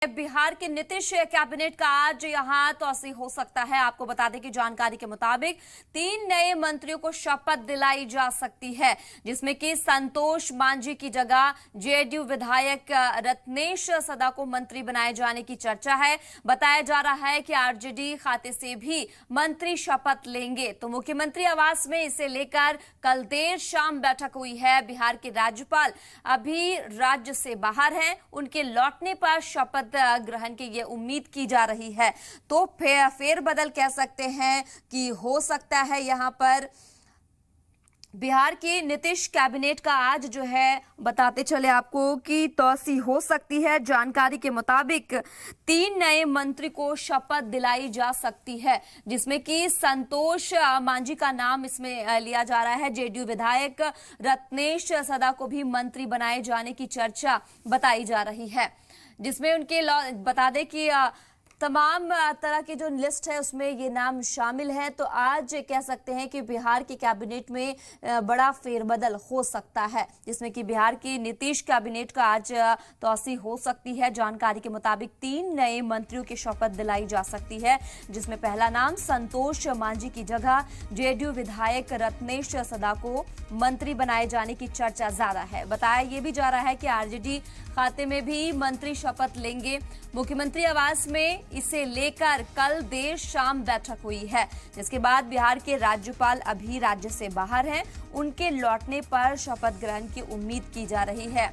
बिहार के नीतीश कैबिनेट का आज यहां तौसीह हो सकता है। आपको बता दें कि जानकारी के मुताबिक 3 नए मंत्रियों को शपथ दिलाई जा सकती है, जिसमें कि संतोष मांझी की जगह जेडीयू विधायक रत्नेश सदा को मंत्री बनाए जाने की चर्चा है। बताया जा रहा है कि आरजेडी खाते से भी मंत्री शपथ लेंगे। तो मुख्यमंत्री आवास में इसे लेकर कल देर शाम बैठक हुई है। बिहार के राज्यपाल अभी राज्य से बाहर हैं, उनके लौटने पर शपथ ग्रहण की ये उम्मीद की जा रही है। तो फेरबदल कह सकते हैं कि हो सकता है यहां पर बिहार की नीतीश कैबिनेट का आज जो है बताते चले आपको कि तौसीह हो सकती है। जानकारी के मुताबिक 3 नए मंत्री को शपथ दिलाई जा सकती है, जिसमें कि संतोष मांझी का नाम इसमें लिया जा रहा है। जेडीयू विधायक रत्नेश सदा को भी मंत्री बनाए जाने की चर्चा बताई जा रही है, जिसमें उनके बता दें कि तमाम तरह की जो लिस्ट है उसमें ये नाम शामिल है। तो आज कह सकते हैं कि बिहार की कैबिनेट में बड़ा फेरबदल हो सकता है, जिसमें कि बिहार की नीतीश कैबिनेट का आज तौसीह हो सकती है। जानकारी के मुताबिक 3 नए मंत्रियों की शपथ दिलाई जा सकती है, जिसमें पहला नाम संतोष मांझी की जगह जेडीयू विधायक रत्नेश सदा को मंत्री बनाए जाने की चर्चा ज्यादा है। बताया यह भी जा रहा है कि आरजेडी खाते में भी मंत्री शपथ लेंगे। मुख्यमंत्री आवास में इसे लेकर कल देर शाम बैठक हुई है, जिसके बाद बिहार के राज्यपाल अभी राज्य से बाहर हैं, उनके लौटने पर शपथ ग्रहण की उम्मीद की जा रही है।